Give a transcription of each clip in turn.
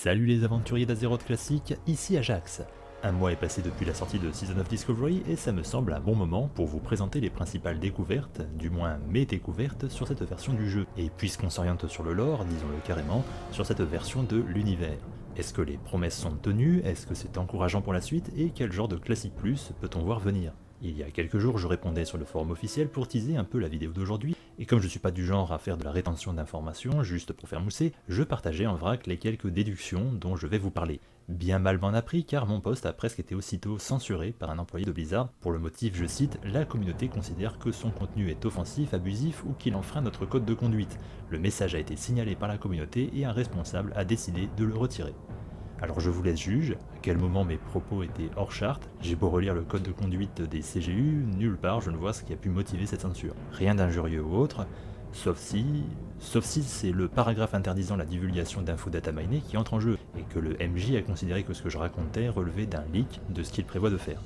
Salut les aventuriers d'Azeroth classique, ici Ajax. Un mois est passé depuis la sortie de Season of Discovery et ça me semble un bon moment pour vous présenter les principales découvertes, du moins mes découvertes sur cette version du jeu. Et puisqu'on s'oriente sur le lore, disons-le carrément, sur cette version de l'univers. Est-ce que les promesses sont tenues? Est-ce que c'est encourageant pour la suite? Et quel genre de classique plus peut-on voir venir? Il y a quelques jours, je répondais sur le forum officiel pour teaser un peu la vidéo d'aujourd'hui, et comme je suis pas du genre à faire de la rétention d'informations juste pour faire mousser, je partageais en vrac les quelques déductions dont je vais vous parler. Bien mal m'en a pris car mon post a presque été aussitôt censuré par un employé de Blizzard pour le motif, je cite, « La communauté considère que son contenu est offensif, abusif ou qu'il enfreint notre code de conduite. Le message a été signalé par la communauté et un responsable a décidé de le retirer. » Alors je vous laisse juge, à quel moment mes propos étaient hors charte, j'ai beau relire le code de conduite des CGU, nulle part je ne vois ce qui a pu motiver cette censure. Rien d'injurieux ou autre, sauf si c'est le paragraphe interdisant la divulgation d'infos data mining qui entre en jeu, et que le MJ a considéré que ce que je racontais relevait d'un leak de ce qu'il prévoit de faire.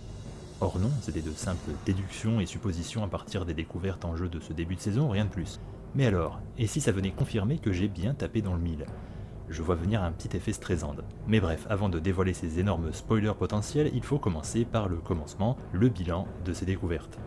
Or non, c'était de simples déductions et suppositions à partir des découvertes en jeu de ce début de saison, rien de plus. Mais alors, et si ça venait confirmer que j'ai bien tapé dans le mille? Je vois venir un petit effet Streisand. Mais bref, avant de dévoiler ces énormes spoilers potentiels, il faut commencer par le commencement, le bilan de ces découvertes.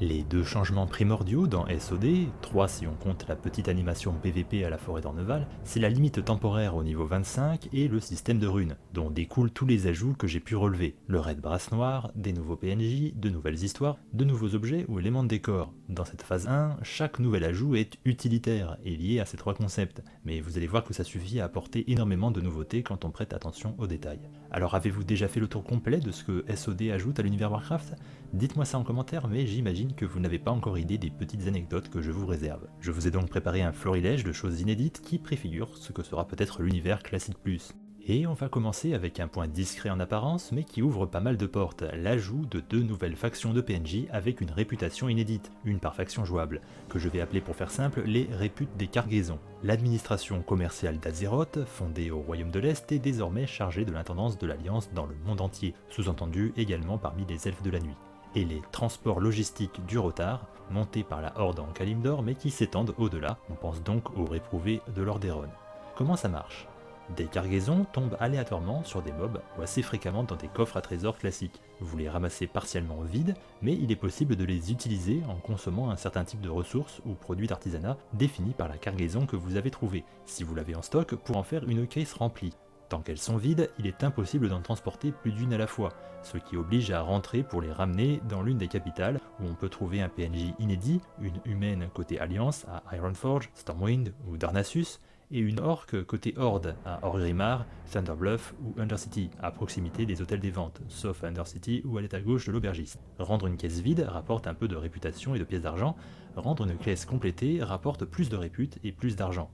Les deux changements primordiaux dans SOD, 3 si on compte la petite animation PVP à la forêt d'Orneval, c'est la limite temporaire au niveau 25 et le système de runes, dont découlent tous les ajouts que j'ai pu relever. Le raid brasse noire, des nouveaux PNJ, de nouvelles histoires, de nouveaux objets ou éléments de décor. Dans cette phase 1, chaque nouvel ajout est utilitaire et lié à ces trois concepts, mais vous allez voir que ça suffit à apporter énormément de nouveautés quand on prête attention aux détails. Alors avez-vous déjà fait le tour complet de ce que SOD ajoute à l'univers Warcraft? Dites-moi ça en commentaire, mais j'imagine que vous n'avez pas encore idée des petites anecdotes que je vous réserve. Je vous ai donc préparé un florilège de choses inédites qui préfigurent ce que sera peut-être l'univers Classic Plus. Et on va commencer avec un point discret en apparence, mais qui ouvre pas mal de portes, l'ajout de 2 nouvelles factions de PNJ avec une réputation inédite, une par faction jouable, que je vais appeler pour faire simple les réputes des cargaisons. L'administration commerciale d'Azeroth, fondée au Royaume de l'Est, est désormais chargée de l'intendance de l'Alliance dans le monde entier, sous-entendu également parmi les elfes de la nuit. Et les transports logistiques du Rotar, montés par la Horde en Kalimdor mais qui s'étendent au-delà, on pense donc aux réprouvés de Lordaeron. Comment ça marche? Des cargaisons tombent aléatoirement sur des mobs ou assez fréquemment dans des coffres à trésors classiques. Vous les ramassez partiellement vides, mais il est possible de les utiliser en consommant un certain type de ressources ou produits d'artisanat définis par la cargaison que vous avez trouvée, si vous l'avez en stock, pour en faire une caisse remplie. Tant qu'elles sont vides, il est impossible d'en transporter plus d'une à la fois, ce qui oblige à rentrer pour les ramener dans l'une des capitales où on peut trouver un PNJ inédit, une humaine côté Alliance à Ironforge, Stormwind ou Darnassus, et une orque côté Horde à Orgrimmar, Thunderbluff ou Undercity, à proximité des hôtels des ventes, sauf à Undercity ou à l'état gauche de l'aubergiste. Rendre une caisse vide rapporte un peu de réputation et de pièces d'argent, rendre une caisse complétée rapporte plus de répute et plus d'argent.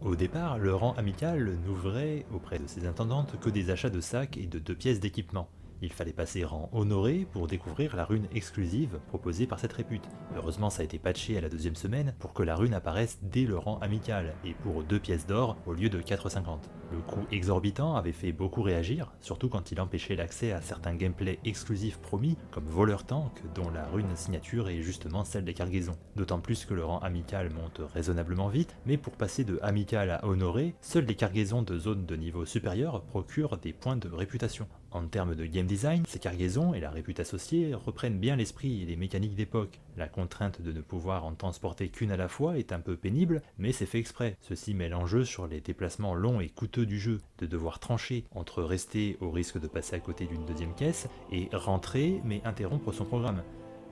Au départ, le rang amical n'ouvrait auprès de ses intendantes que des achats de sacs et de 2 pièces d'équipement. Il fallait passer rang honoré pour découvrir la rune exclusive proposée par cette répute. Heureusement ça a été patché à la 2e semaine pour que la rune apparaisse dès le rang amical et pour 2 pièces d'or au lieu de 4,50. Le coût exorbitant avait fait beaucoup réagir, surtout quand il empêchait l'accès à certains gameplays exclusifs promis comme Voleur Tank dont la rune signature est justement celle des cargaisons. D'autant plus que le rang amical monte raisonnablement vite, mais pour passer de amical à honoré, seules les cargaisons de zones de niveau supérieur procurent des points de réputation. En termes de game design, ces cargaisons et la répute associée reprennent bien l'esprit et les mécaniques d'époque. La contrainte de ne pouvoir en transporter qu'une à la fois est un peu pénible, mais c'est fait exprès. Ceci met l'enjeu sur les déplacements longs et coûteux du jeu, de devoir trancher entre rester au risque de passer à côté d'une 2e caisse et rentrer mais interrompre son programme.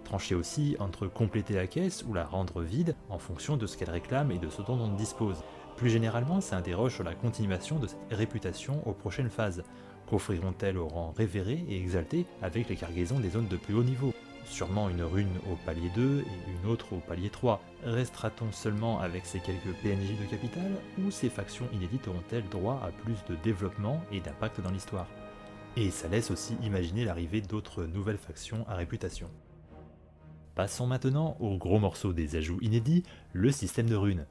Trancher aussi entre compléter la caisse ou la rendre vide en fonction de ce qu'elle réclame et de ce dont on dispose. Plus généralement, ça interroge sur la continuation de cette réputation aux prochaines phases. Qu'offriront-elles au rang révéré et exalté avec les cargaisons des zones de plus haut niveau? Sûrement une rune au palier 2 et une autre au palier 3. Restera-t-on seulement avec ces quelques PNJ de capitale, ou ces factions inédites auront-elles droit à plus de développement et d'impact dans l'histoire? Et ça laisse aussi imaginer l'arrivée d'autres nouvelles factions à réputation. Passons maintenant au gros morceau des ajouts inédits, le système de runes.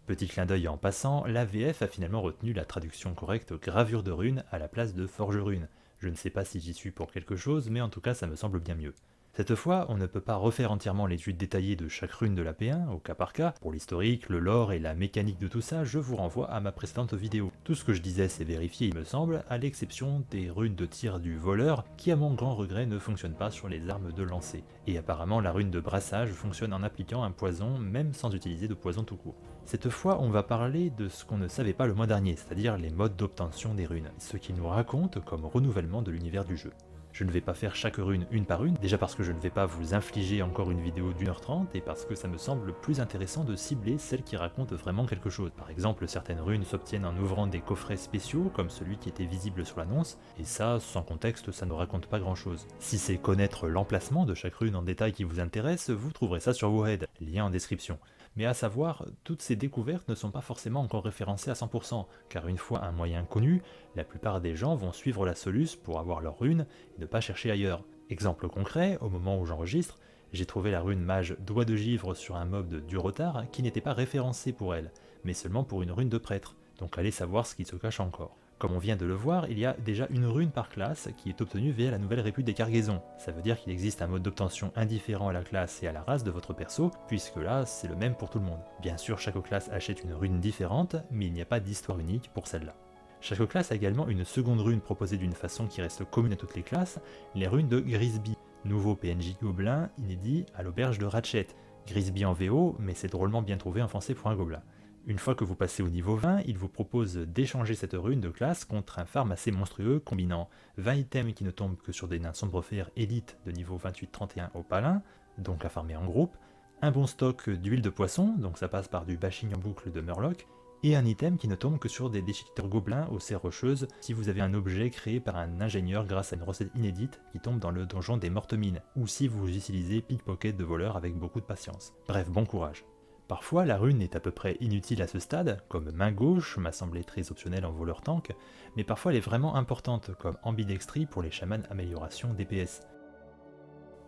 Petit clin d'œil en passant, la VF a finalement retenu la traduction correcte gravure de runes à la place de forge runes. Je ne sais pas si j'y suis pour quelque chose, mais en tout cas ça me semble bien mieux. Cette fois, on ne peut pas refaire entièrement l'étude détaillée de chaque rune de la P1 au cas par cas. Pour l'historique, le lore et la mécanique de tout ça, je vous renvoie à ma précédente vidéo. Tout ce que je disais c'est vérifié il me semble, à l'exception des runes de tir du voleur, qui à mon grand regret ne fonctionnent pas sur les armes de lancer. Et apparemment la rune de brassage fonctionne en appliquant un poison, même sans utiliser de poison tout court. Cette fois, on va parler de ce qu'on ne savait pas le mois dernier, c'est-à-dire les modes d'obtention des runes, ce qu'ils nous racontent comme renouvellement de l'univers du jeu. Je ne vais pas faire chaque rune une par une, déjà parce que je ne vais pas vous infliger encore une vidéo d'1h30 et parce que ça me semble plus intéressant de cibler celles qui racontent vraiment quelque chose. Par exemple, certaines runes s'obtiennent en ouvrant des coffrets spéciaux, comme celui qui était visible sur l'annonce, et ça, sans contexte, ça ne raconte pas grand chose. Si c'est connaître l'emplacement de chaque rune en détail qui vous intéresse, vous trouverez ça sur Wowhead, lien en description. Mais à savoir, toutes ces découvertes ne sont pas forcément encore référencées à 100%, car une fois un moyen connu, la plupart des gens vont suivre la soluce pour avoir leur rune et ne pas chercher ailleurs. Exemple concret, au moment où j'enregistre, j'ai trouvé la rune mage doigt de givre sur un mob de Durotar qui n'était pas référencé pour elle, mais seulement pour une rune de prêtre, donc allez savoir ce qui se cache encore. Comme on vient de le voir, il y a déjà une rune par classe qui est obtenue via la nouvelle répute des cargaisons. Ça veut dire qu'il existe un mode d'obtention indifférent à la classe et à la race de votre perso, puisque là c'est le même pour tout le monde. Bien sûr chaque classe achète une rune différente, mais il n'y a pas d'histoire unique pour celle-là. Chaque classe a également une seconde rune proposée d'une façon qui reste commune à toutes les classes, les runes de Grisby, nouveau PNJ gobelin inédit à l'auberge de Ratchet. Grisby en VO, mais c'est drôlement bien trouvé en français pour un gobelin. Une fois que vous passez au niveau 20, il vous propose d'échanger cette rune de classe contre un farm assez monstrueux combinant 20 items qui ne tombent que sur des nains sombrefer élite de niveau 28-31 au palin, donc à farmer en groupe, un bon stock d'huile de poisson, donc ça passe par du bashing en boucle de Murloc, et un item qui ne tombe que sur des déchiqueteurs gobelins aux serres rocheuses si vous avez un objet créé par un ingénieur grâce à une recette inédite qui tombe dans le donjon des mortes mines, ou si vous utilisez pickpocket de voleur avec beaucoup de patience. Bref, bon courage. Parfois, la rune est à peu près inutile à ce stade, comme main gauche m'a semblé très optionnel en voleur tank, mais parfois elle est vraiment importante, comme ambidextrie pour les chamans amélioration DPS.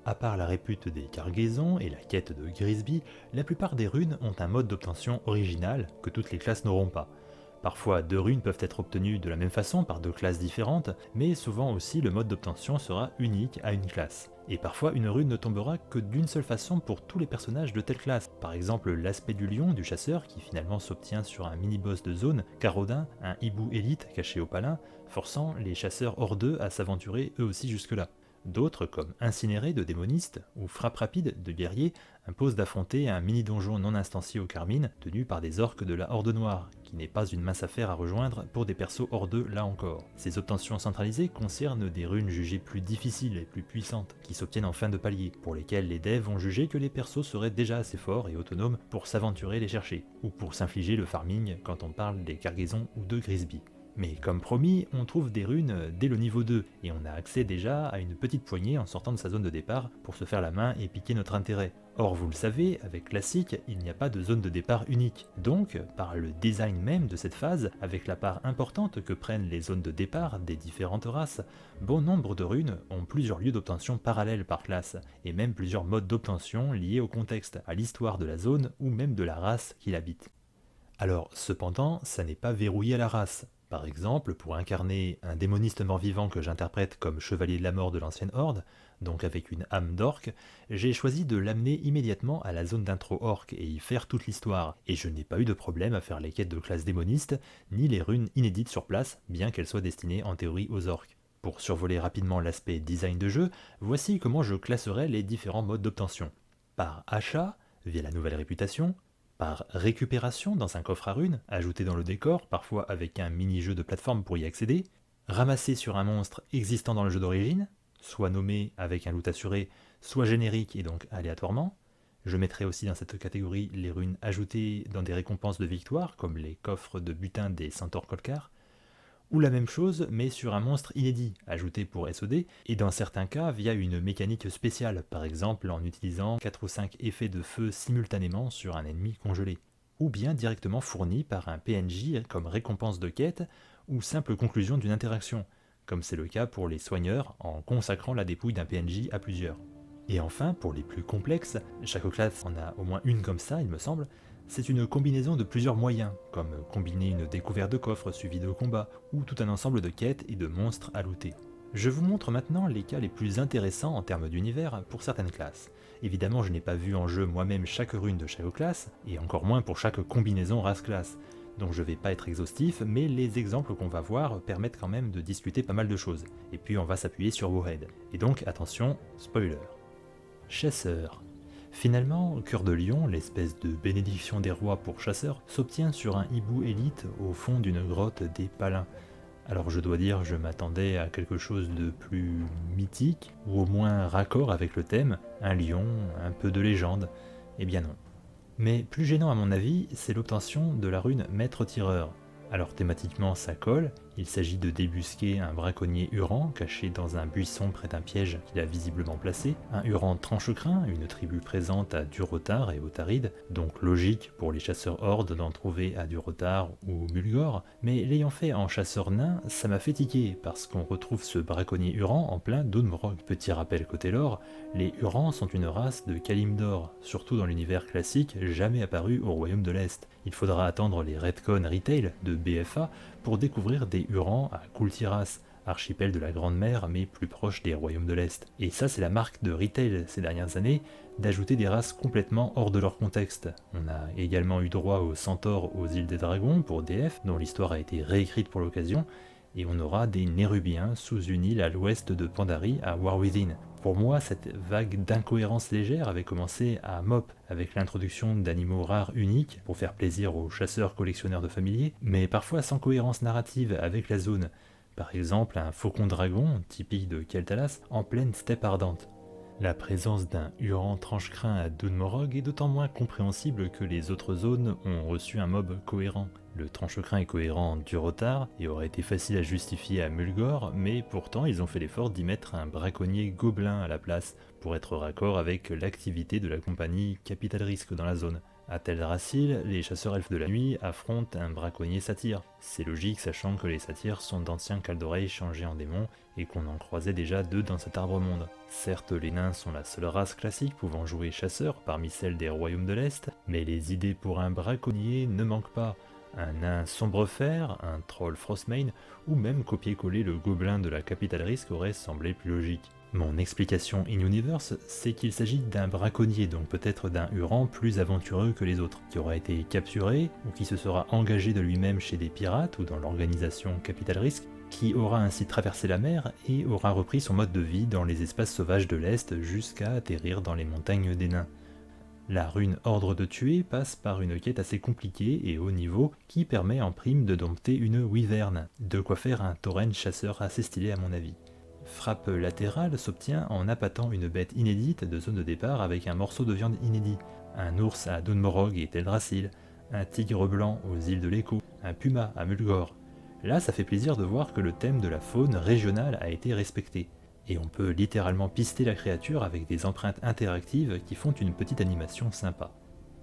À part la répute des cargaisons et la quête de Grisby, la plupart des runes ont un mode d'obtention original que toutes les classes n'auront pas. Parfois, deux runes peuvent être obtenues de la même façon par deux classes différentes, mais souvent aussi le mode d'obtention sera unique à une classe. Et parfois, une rune ne tombera que d'une seule façon pour tous les personnages de telle classe. Par exemple, l'aspect du lion du chasseur qui finalement s'obtient sur un mini-boss de zone, Carodin, un hibou élite caché au palin, forçant les chasseurs hors d'eux à s'aventurer eux aussi jusque-là. D'autres, comme Incinéré de démoniste ou Frappe rapide de guerrier, imposent d'affronter un mini-donjon non instancié au Carmine, tenu par des orques de la Horde Noire, qui n'est pas une mince affaire à rejoindre pour des persos hors d'eux là encore. Ces obtentions centralisées concernent des runes jugées plus difficiles et plus puissantes, qui s'obtiennent en fin de palier, pour lesquelles les devs ont jugé que les persos seraient déjà assez forts et autonomes pour s'aventurer les chercher, ou pour s'infliger le farming quand on parle des cargaisons ou de Grisby. Mais comme promis, on trouve des runes dès le niveau 2, et on a accès déjà à une petite poignée en sortant de sa zone de départ pour se faire la main et piquer notre intérêt. Or vous le savez, avec Classic, il n'y a pas de zone de départ unique. Donc, par le design même de cette phase, avec la part importante que prennent les zones de départ des différentes races, bon nombre de runes ont plusieurs lieux d'obtention parallèles par classe, et même plusieurs modes d'obtention liés au contexte, à l'histoire de la zone ou même de la race qui l'habite. Alors, cependant, ça n'est pas verrouillé à la race. Par exemple, pour incarner un démoniste mort-vivant que j'interprète comme chevalier de la mort de l'ancienne horde, donc avec une âme d'orc, j'ai choisi de l'amener immédiatement à la zone d'intro orc et y faire toute l'histoire, et je n'ai pas eu de problème à faire les quêtes de classe démoniste, ni les runes inédites sur place, bien qu'elles soient destinées en théorie aux orcs. Pour survoler rapidement l'aspect design de jeu, voici comment je classerai les différents modes d'obtention. Par achat, via la nouvelle réputation, par récupération dans un coffre à runes, ajouté dans le décor, parfois avec un mini-jeu de plateforme pour y accéder, ramasser sur un monstre existant dans le jeu d'origine, soit nommé avec un loot assuré, soit générique et donc aléatoirement. Je mettrai aussi dans cette catégorie les runes ajoutées dans des récompenses de victoire, comme les coffres de butin des Centaures Kolkar, ou la même chose mais sur un monstre inédit, ajouté pour SOD, et dans certains cas via une mécanique spéciale, par exemple en utilisant 4 ou 5 effets de feu simultanément sur un ennemi congelé, ou bien directement fourni par un PNJ comme récompense de quête ou simple conclusion d'une interaction, comme c'est le cas pour les soigneurs en consacrant la dépouille d'un PNJ à plusieurs. Et enfin, pour les plus complexes, chaque classe en a au moins une comme ça il me semble, c'est une combinaison de plusieurs moyens, comme combiner une découverte de coffre suivie de combat, ou tout un ensemble de quêtes et de monstres à looter. Je vous montre maintenant les cas les plus intéressants en termes d'univers pour certaines classes. Évidemment, je n'ai pas vu en jeu moi-même chaque rune de chaque classe, et encore moins pour chaque combinaison race-classe. Donc je vais pas être exhaustif, mais les exemples qu'on va voir permettent quand même de discuter pas mal de choses. Et puis on va s'appuyer sur Warhead. Et donc attention, spoiler. Chasseur. Finalement, Cœur de Lion, l'espèce de bénédiction des rois pour chasseurs, s'obtient sur un hibou élite au fond d'une grotte des Palins. Alors je dois dire, je m'attendais à quelque chose de plus mythique, ou au moins raccord avec le thème, un lion, un peu de légende. Eh bien non. Mais plus gênant à mon avis, c'est l'obtention de la rune Maître Tireur. Alors thématiquement ça colle, il s'agit de débusquer un braconnier Huron caché dans un buisson près d'un piège qu'il a visiblement placé, un Huron tranche-crin, une tribu présente à Durotar et Otharide, donc logique pour les chasseurs hordes d'en trouver à Durotar ou Mulgore, mais l'ayant fait en chasseur nain, ça m'a fait tiquer parce qu'on retrouve ce braconnier Huron en plein Dunmorog. Petit rappel côté lore, les Hurons sont une race de Kalimdor, surtout dans l'univers classique, jamais apparu au Royaume de l'Est. Il faudra attendre les Redcon Retail de BFA pour découvrir des Hurons à Kultiras, archipel de la Grande Mer mais plus proche des Royaumes de l'Est. Et ça c'est la marque de Retail ces dernières années, d'ajouter des races complètement hors de leur contexte. On a également eu droit aux Centaures aux îles des Dragons pour DF, dont l'histoire a été réécrite pour l'occasion, et on aura des Nérubiens sous une île à l'ouest de Pandarie à War Within. Pour moi, cette vague d'incohérence légère avait commencé à Mop, avec l'introduction d'animaux rares uniques pour faire plaisir aux chasseurs collectionneurs de familiers, mais parfois sans cohérence narrative avec la zone. Par exemple, un faucon dragon, typique de Keltalas, en pleine steppe ardente. La présence d'un Huron tranche-crin à Dunmorog est d'autant moins compréhensible que les autres zones ont reçu un mob cohérent. Le tranche-crin est cohérent du Durotar et aurait été facile à justifier à Mulgore, mais pourtant ils ont fait l'effort d'y mettre un braconnier gobelin à la place pour être raccord avec l'activité de la compagnie Capital Risk dans la zone. À Teldrassil, les chasseurs elfes de la nuit affrontent un braconnier satyre. C'est logique sachant que les satyres sont d'anciens Kaldorei changés en démons et qu'on en croisait déjà deux dans cet arbre-monde. Certes, les nains sont la seule race classique pouvant jouer chasseur parmi celles des royaumes de l'Est, mais les idées pour un braconnier ne manquent pas. Un nain sombre-fer, un troll Frostmane, ou même copier-coller le gobelin de la Capital Risk aurait semblé plus logique. Mon explication in-universe, c'est qu'il s'agit d'un braconnier, donc peut-être d'un Huron plus aventureux que les autres, qui aura été capturé ou qui se sera engagé de lui-même chez des pirates ou dans l'organisation Capital Risk, qui aura ainsi traversé la mer et aura repris son mode de vie dans les espaces sauvages de l'Est jusqu'à atterrir dans les montagnes des nains. La rune Ordre de tuer passe par une quête assez compliquée et haut niveau qui permet en prime de dompter une wyvern, de quoi faire un tauren chasseur assez stylé à mon avis. Frappe latérale s'obtient en appâtant une bête inédite de zone de départ avec un morceau de viande inédit, un ours à Dunmorog et Teldrassil, un tigre blanc aux îles de l'Écho, un puma à Mulgore. Là ça fait plaisir de voir que le thème de la faune régionale a été respecté, et on peut littéralement pister la créature avec des empreintes interactives qui font une petite animation sympa.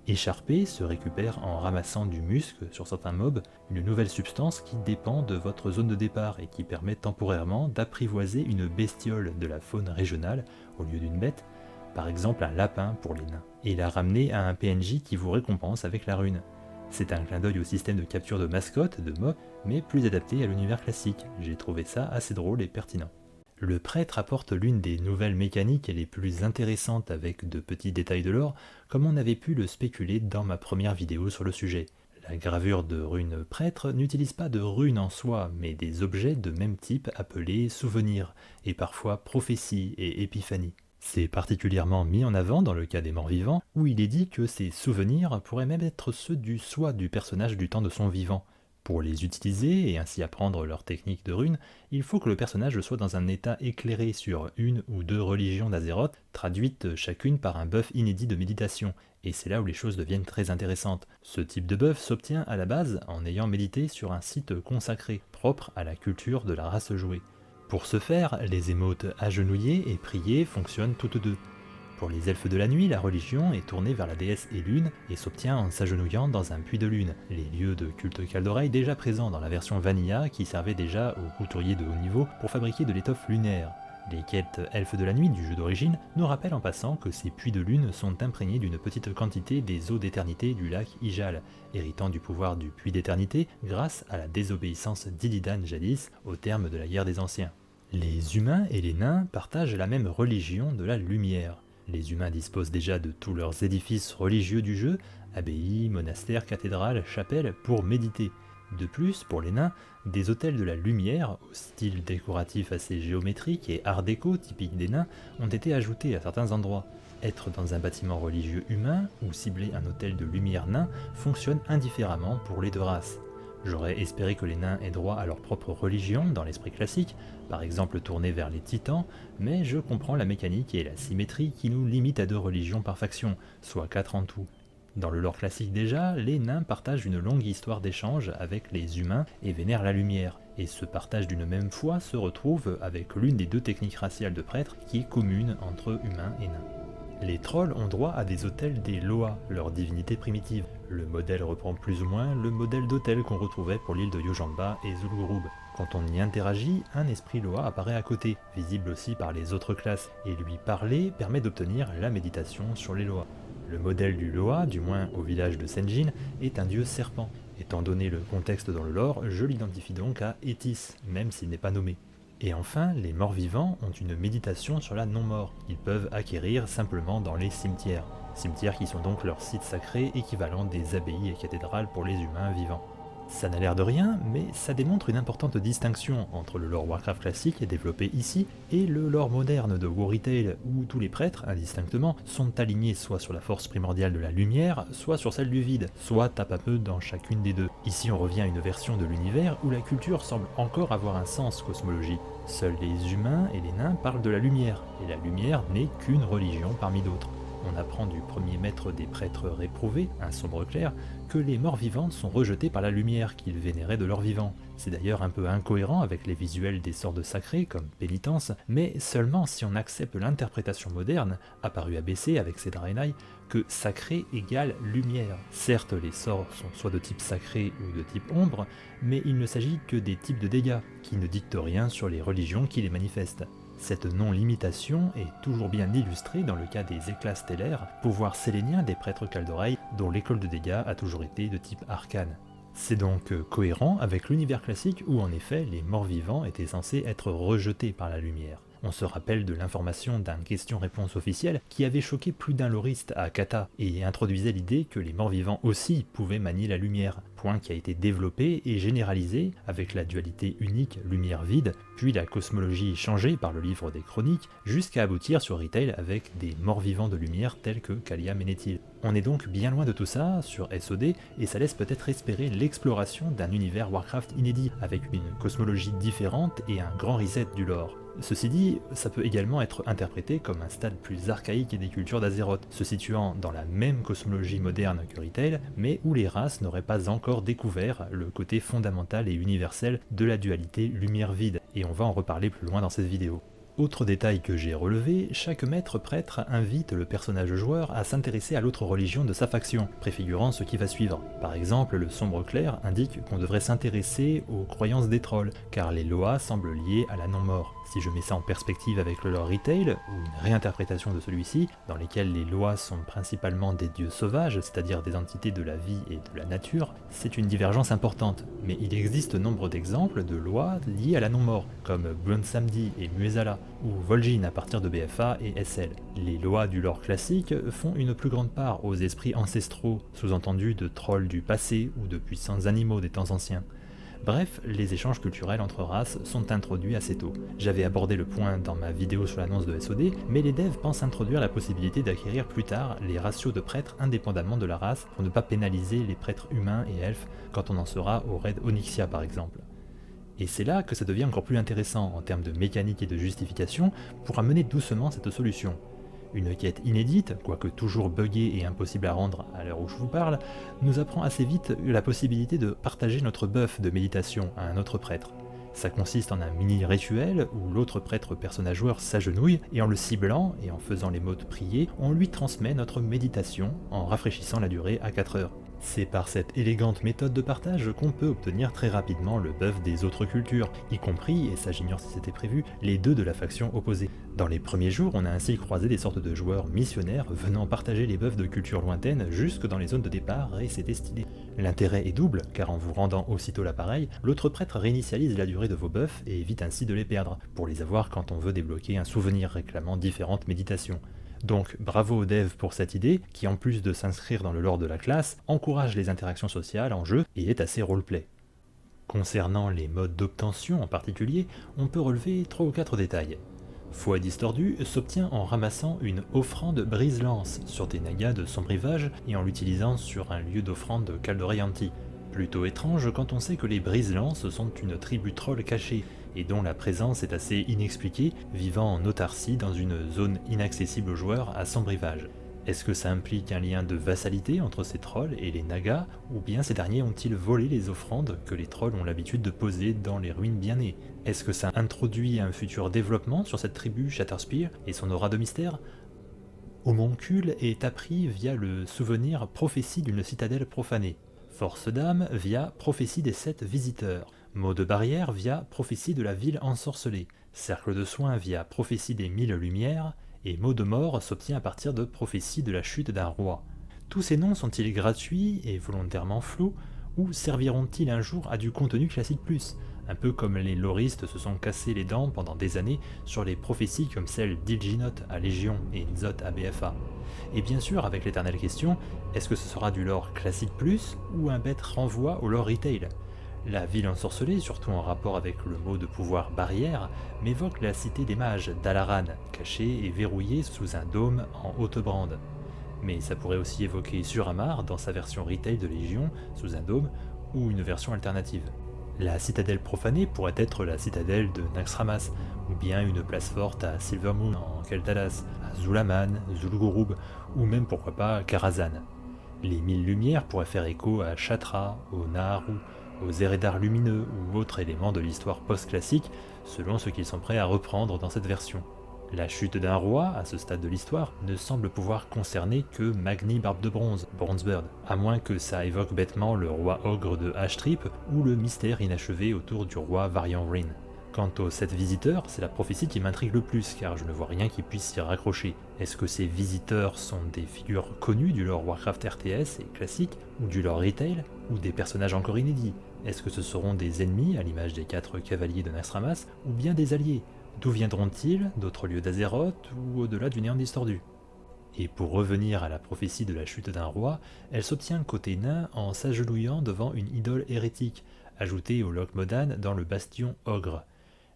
Écharpé se récupère en ramassant du musc sur certains mobs, une nouvelle substance qui dépend de votre zone de départ et qui permet temporairement d'apprivoiser une bestiole de la faune régionale au lieu d'une bête, par exemple un lapin pour les nains, et la ramener à un PNJ qui vous récompense avec la rune. C'est un clin d'œil au système de capture de mascottes de mobs, mais plus adapté à l'univers classique, j'ai trouvé ça assez drôle et pertinent. Le prêtre apporte l'une des nouvelles mécaniques les plus intéressantes avec de petits détails de lore, comme on avait pu le spéculer dans ma première vidéo sur le sujet. La gravure de rune prêtre n'utilise pas de runes en soi, mais des objets de même type appelés souvenirs, et parfois prophéties et épiphanies. C'est particulièrement mis en avant dans le cas des morts vivants, où il est dit que ces souvenirs pourraient même être ceux du soi du personnage du temps de son vivant. Pour les utiliser et ainsi apprendre leur technique de rune, il faut que le personnage soit dans un état éclairé sur une ou deux religions d'Azeroth, traduites chacune par un buff inédit de méditation, et c'est là où les choses deviennent très intéressantes. Ce type de buff s'obtient à la base en ayant médité sur un site consacré, propre à la culture de la race jouée. Pour ce faire, les émotes agenouillées et prier fonctionnent toutes deux. Pour les elfes de la nuit, la religion est tournée vers la déesse Elune et s'obtient en s'agenouillant dans un puits de lune, les lieux de culte Kaldorei déjà présents dans la version Vanilla qui servait déjà aux couturiers de haut niveau pour fabriquer de l'étoffe lunaire. Les quêtes elfes de la nuit du jeu d'origine nous rappellent en passant que ces puits de lune sont imprégnés d'une petite quantité des eaux d'éternité du lac Ijal, héritant du pouvoir du puits d'éternité grâce à la désobéissance d'Illidan jadis au terme de la guerre des anciens. Les humains et les nains partagent la même religion de la lumière. Les humains disposent déjà de tous leurs édifices religieux du jeu, abbayes, monastères, cathédrales, chapelles, pour méditer. De plus, pour les nains, des hôtels de la lumière, au style décoratif assez géométrique et art déco typique des nains, ont été ajoutés à certains endroits. Être dans un bâtiment religieux humain ou cibler un hôtel de lumière nain fonctionne indifféremment pour les deux races. J'aurais espéré que les nains aient droit à leur propre religion dans l'esprit classique, par exemple tournée vers les titans, mais je comprends la mécanique et la symétrie qui nous limitent à 2 religions par faction, soit 4 en tout. Dans le lore classique déjà, les nains partagent une longue histoire d'échange avec les humains et vénèrent la lumière, et ce partage d'une même foi se retrouve avec l'une des 2 techniques raciales de prêtres qui est commune entre humains et nains. Les trolls ont droit à des hôtels des Loa, leur divinité primitive. Le modèle reprend plus ou moins le modèle d'hôtel qu'on retrouvait pour l'île de Yojamba et Zul'Gurub. Quand on y interagit, un esprit Loa apparaît à côté, visible aussi par les autres classes, et lui parler permet d'obtenir la méditation sur les Loa. Le modèle du Loa, du moins au village de Senjin, est un dieu serpent. Étant donné le contexte dans le lore, je l'identifie donc à Etis, même s'il n'est pas nommé. Et enfin, les morts-vivants ont une méditation sur la non-mort, qu'ils peuvent acquérir simplement dans les cimetières. Cimetières qui sont donc leurs sites sacrés équivalents des abbayes et cathédrales pour les humains vivants. Ça n'a l'air de rien, mais ça démontre une importante distinction entre le lore Warcraft classique développé ici et le lore moderne de War Tale, où tous les prêtres, indistinctement, sont alignés soit sur la force primordiale de la lumière, soit sur celle du vide, soit tapent un peu dans chacune des 2. Ici on revient à une version de l'univers où la culture semble encore avoir un sens cosmologique. Seuls les humains et les nains parlent de la lumière, et la lumière n'est qu'une religion parmi d'autres. On apprend du premier maître des prêtres réprouvés, un sombre clair, que les morts vivantes sont rejetés par la lumière qu'ils vénéraient de leur vivant. C'est d'ailleurs un peu incohérent avec les visuels des sorts de sacrés comme pénitence, mais seulement si on accepte l'interprétation moderne, apparue à baisser avec Cédraenai, que sacré égale lumière. Certes, les sorts sont soit de type sacré ou de type ombre, mais il ne s'agit que des types de dégâts, qui ne dictent rien sur les religions qui les manifestent. Cette non-limitation est toujours bien illustrée dans le cas des éclats stellaires, pouvoir sélénien des prêtres Kaldorei, dont l'école de dégâts a toujours été de type arcane. C'est donc cohérent avec l'univers classique où en effet les morts-vivants étaient censés être rejetés par la lumière. On se rappelle de l'information d'un question-réponse officiel qui avait choqué plus d'un loriste à Kata et introduisait l'idée que les morts-vivants aussi pouvaient manier la lumière, point qui a été développé et généralisé avec la dualité unique lumière-vide, puis la cosmologie changée par le livre des chroniques, jusqu'à aboutir sur Retail avec des morts-vivants de lumière tels que Kalia Menethil. On est donc bien loin de tout ça sur SOD et ça laisse peut-être espérer l'exploration d'un univers Warcraft inédit avec une cosmologie différente et un grand reset du lore. Ceci dit, ça peut également être interprété comme un stade plus archaïque des cultures d'Azeroth, se situant dans la même cosmologie moderne que Retail, mais où les races n'auraient pas encore découvert le côté fondamental et universel de la dualité lumière-vide, et on va en reparler plus loin dans cette vidéo. Autre détail que j'ai relevé, chaque maître prêtre invite le personnage joueur à s'intéresser à l'autre religion de sa faction, préfigurant ce qui va suivre. Par exemple, le sombre clair indique qu'on devrait s'intéresser aux croyances des trolls, car les Loa semblent liés à la non-mort. Si je mets ça en perspective avec le lore Retail, ou une réinterprétation de celui-ci, dans lesquels les Loa sont principalement des dieux sauvages, c'est-à-dire des entités de la vie et de la nature, c'est une divergence importante. Mais il existe nombre d'exemples de Loa liés à la non-mort, comme Bluntsamdi et Muezala, ou Vol'jin à partir de BFA et SL. Les Loa du lore classique font une plus grande part aux esprits ancestraux, sous-entendus de trolls du passé ou de puissants animaux des temps anciens. Bref, les échanges culturels entre races sont introduits assez tôt. J'avais abordé le point dans ma vidéo sur l'annonce de SOD, mais les devs pensent introduire la possibilité d'acquérir plus tard les ratios de prêtres indépendamment de la race pour ne pas pénaliser les prêtres humains et elfes quand on en sera au raid Onyxia par exemple. Et c'est là que ça devient encore plus intéressant en termes de mécanique et de justification pour amener doucement cette solution. Une quête inédite, quoique toujours buggée et impossible à rendre à l'heure où je vous parle, nous apprend assez vite la possibilité de partager notre buff de méditation à un autre prêtre. Ça consiste en un mini rituel où l'autre prêtre personnage joueur s'agenouille et en le ciblant et en faisant les mots de prier, on lui transmet notre méditation en rafraîchissant la durée à 4 heures. C'est par cette élégante méthode de partage qu'on peut obtenir très rapidement le buff des autres cultures, y compris, et ça j'ignore si c'était prévu, les deux de la faction opposée. Dans les premiers jours, on a ainsi croisé des sortes de joueurs missionnaires venant partager les buffs de cultures lointaines jusque dans les zones de départ, et c'était stylé. L'intérêt est double, car en vous rendant aussitôt l'appareil, l'autre prêtre réinitialise la durée de vos buffs et évite ainsi de les perdre, pour les avoir quand on veut débloquer un souvenir réclamant différentes méditations. Donc bravo aux devs pour cette idée, qui en plus de s'inscrire dans le lore de la classe, encourage les interactions sociales en jeu et est assez roleplay. Concernant les modes d'obtention en particulier, on peut relever 3 ou 4 détails. Fouet distordu s'obtient en ramassant une offrande brise-lance sur des nagas de Sombre Rivage et en l'utilisant sur un lieu d'offrande de Caldorayanti. Plutôt étrange quand on sait que les brise-lances sont une tribu troll cachée, et dont la présence est assez inexpliquée, vivant en autarcie dans une zone inaccessible aux joueurs à Sombre Rivage. Est-ce que ça implique un lien de vassalité entre ces trolls et les nagas, ou bien ces derniers ont-ils volé les offrandes que les trolls ont l'habitude de poser dans les ruines bien nées? Est-ce que ça introduit un futur développement sur cette tribu Shatterspear et son aura de mystère? Homoncule est appris via le souvenir prophétie d'une citadelle profanée. Force d'âme via prophétie des 7 visiteurs. Mot de barrière via prophétie de la ville ensorcelée. Cercle de soins via prophétie des 1000 lumières. Et mot de mort s'obtient à partir de prophétie de la chute d'un roi. Tous ces noms sont-ils gratuits et volontairement flous, ou serviront-ils un jour à du contenu classique plus, un peu comme les loristes se sont cassés les dents pendant des années sur les prophéties comme celle d'Ilginot à Légion et Nzot à BFA. Et bien sûr, avec l'éternelle question, est-ce que ce sera du lore classique plus, ou un bête renvoi au lore retail? La ville ensorcelée, surtout en rapport avec le mot de pouvoir barrière, m'évoque la cité des mages d'Alaran, cachée et verrouillée sous un dôme en haute brande. Mais ça pourrait aussi évoquer Suramar dans sa version retail de Légion, sous un dôme, ou une version alternative. La citadelle profanée pourrait être la citadelle de Naxxramas, ou bien une place forte à Silvermoon en Keltalas, à Zulaman, Zul'Gurub, ou même pourquoi pas Karazhan. Les 1000 lumières pourraient faire écho à Shatra, au Naharu, aux Eredar lumineux ou autres éléments de l'histoire post-classique, selon ce qu'ils sont prêts à reprendre dans cette version. La chute d'un roi, à ce stade de l'histoire, ne semble pouvoir concerner que Magni Barbe de Bronze, Bronzebird, à moins que ça évoque bêtement le roi ogre de Ashtrip ou le mystère inachevé autour du roi Varian Wryn. Quant aux 7 visiteurs, c'est la prophétie qui m'intrigue le plus, car je ne vois rien qui puisse s'y raccrocher. Est-ce que ces visiteurs sont des figures connues du lore Warcraft RTS et classique, ou du lore retail, ou des personnages encore inédits? Est-ce que ce seront des ennemis, à l'image des 4 cavaliers de Naxxramas, ou bien des alliés? D'où viendront-ils? D'autres lieux d'Azeroth, ou au-delà du néant distordu? Et pour revenir à la prophétie de la chute d'un roi, elle s'obtient côté nain en s'agenouillant devant une idole hérétique, ajoutée au Loch Modan dans le bastion ogre.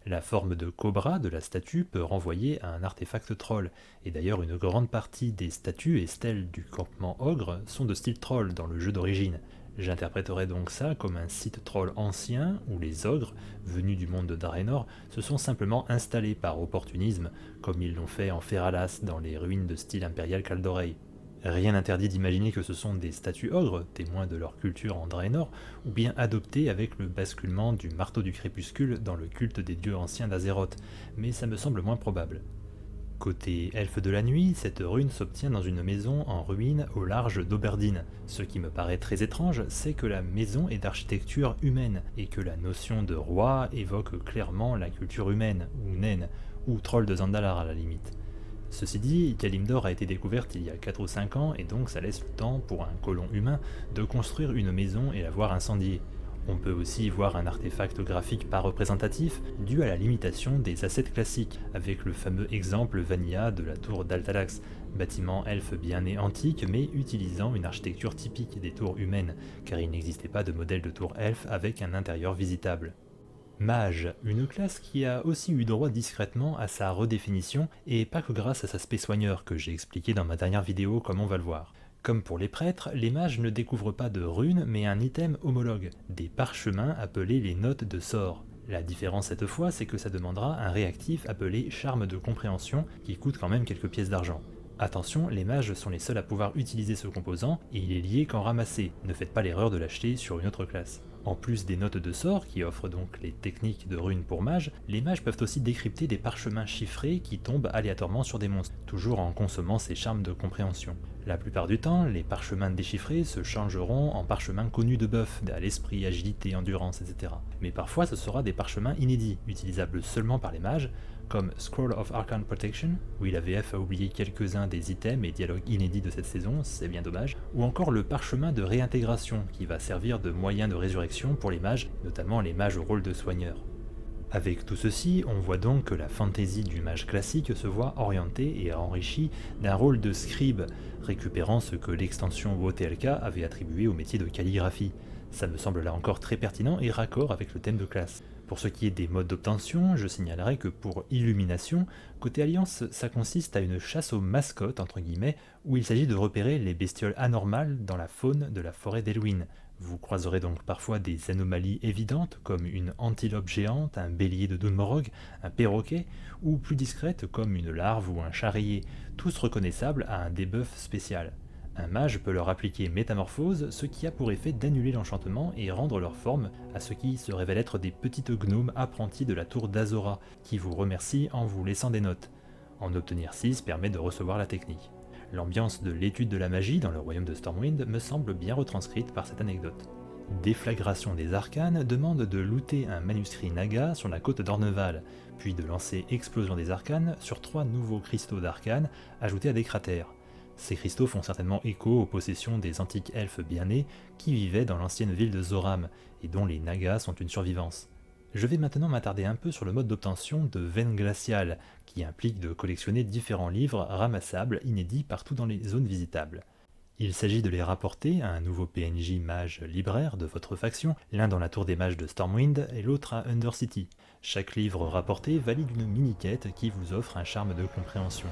La forme de cobra de la statue peut renvoyer à un artefact troll, et d'ailleurs une grande partie des statues et stèles du campement ogre sont de style troll dans le jeu d'origine. J'interpréterais donc ça comme un site troll ancien où les ogres, venus du monde de Draenor, se sont simplement installés par opportunisme, comme ils l'ont fait en Feralas dans les ruines de style impérial Kaldorei. Rien n'interdit d'imaginer que ce sont des statues ogres, témoins de leur culture en Draenor, ou bien adoptées avec le basculement du marteau du crépuscule dans le culte des dieux anciens d'Azeroth, mais ça me semble moins probable. Côté elfe de la nuit, cette rune s'obtient dans une maison en ruine au large d'Oberdine. Ce qui me paraît très étrange, c'est que la maison est d'architecture humaine, et que la notion de roi évoque clairement la culture humaine, ou naine, ou troll de Zandalar à la limite. Ceci dit, Kalimdor a été découverte il y a 4 ou 5 ans et donc ça laisse le temps pour un colon humain de construire une maison et la voir incendiée. On peut aussi y voir un artefact graphique pas représentatif dû à la limitation des assets classiques, avec le fameux exemple Vanilla de la tour d'Altalax, bâtiment elfe bien né antique mais utilisant une architecture typique des tours humaines, car il n'existait pas de modèle de tour elfe avec un intérieur visitable. Mage, une classe qui a aussi eu droit discrètement à sa redéfinition, et pas que grâce à sa spé soigneur que j'ai expliqué dans ma dernière vidéo comme on va le voir. Comme pour les prêtres, les mages ne découvrent pas de runes mais un item homologue, des parchemins appelés les notes de sort. La différence cette fois, c'est que ça demandera un réactif appelé charme de compréhension qui coûte quand même quelques pièces d'argent. Attention, les mages sont les seuls à pouvoir utiliser ce composant et il est lié qu'en ramasser, ne faites pas l'erreur de l'acheter sur une autre classe. En plus des notes de sort qui offrent donc les techniques de runes pour mages, les mages peuvent aussi décrypter des parchemins chiffrés qui tombent aléatoirement sur des monstres, toujours en consommant ces charmes de compréhension. La plupart du temps, les parchemins déchiffrés se changeront en parchemins connus de buff, à l'esprit, agilité, endurance, etc. Mais parfois ce sera des parchemins inédits, utilisables seulement par les mages, comme Scroll of Arcane Protection, oui la VF a oublié quelques-uns des items et dialogues inédits de cette saison, c'est bien dommage, ou encore le parchemin de réintégration, qui va servir de moyen de résurrection pour les mages, notamment les mages au rôle de soigneurs. Avec tout ceci, on voit donc que la fantaisie du mage classique se voit orientée et enrichie d'un rôle de scribe, récupérant ce que l'extension WoTLK avait attribué au métier de calligraphie. Ça me semble là encore très pertinent et raccord avec le thème de classe. Pour ce qui est des modes d'obtention, je signalerai que pour Illumination, côté Alliance, ça consiste à une chasse aux mascottes, entre guillemets, où il s'agit de repérer les bestioles anormales dans la faune de la forêt d'Elwyn. Vous croiserez donc parfois des anomalies évidentes comme une antilope géante, un bélier de Dunmorog, un perroquet, ou plus discrètes comme une larve ou un charrier, tous reconnaissables à un debuff spécial. Un mage peut leur appliquer métamorphose, ce qui a pour effet d'annuler l'enchantement et rendre leur forme à ce qui se révèle être des petites gnomes apprentis de la tour d'Azora, qui vous remercient en vous laissant des notes. En obtenir 6 permet de recevoir la technique. L'ambiance de l'étude de la magie dans le royaume de Stormwind me semble bien retranscrite par cette anecdote. Déflagration des arcanes demande de looter un manuscrit Naga sur la côte d'Orneval, puis de lancer Explosion des arcanes sur 3 nouveaux cristaux d'arcanes ajoutés à des cratères. Ces cristaux font certainement écho aux possessions des antiques elfes bien nés qui vivaient dans l'ancienne ville de Zoram, et dont les Nagas sont une survivance. Je vais maintenant m'attarder un peu sur le mode d'obtention de Veine Glaciale, qui implique de collectionner différents livres ramassables inédits partout dans les zones visitables. Il s'agit de les rapporter à un nouveau PNJ mage libraire de votre faction, l'un dans la tour des mages de Stormwind et l'autre à Undercity. Chaque livre rapporté valide une mini-quête qui vous offre un charme de compréhension.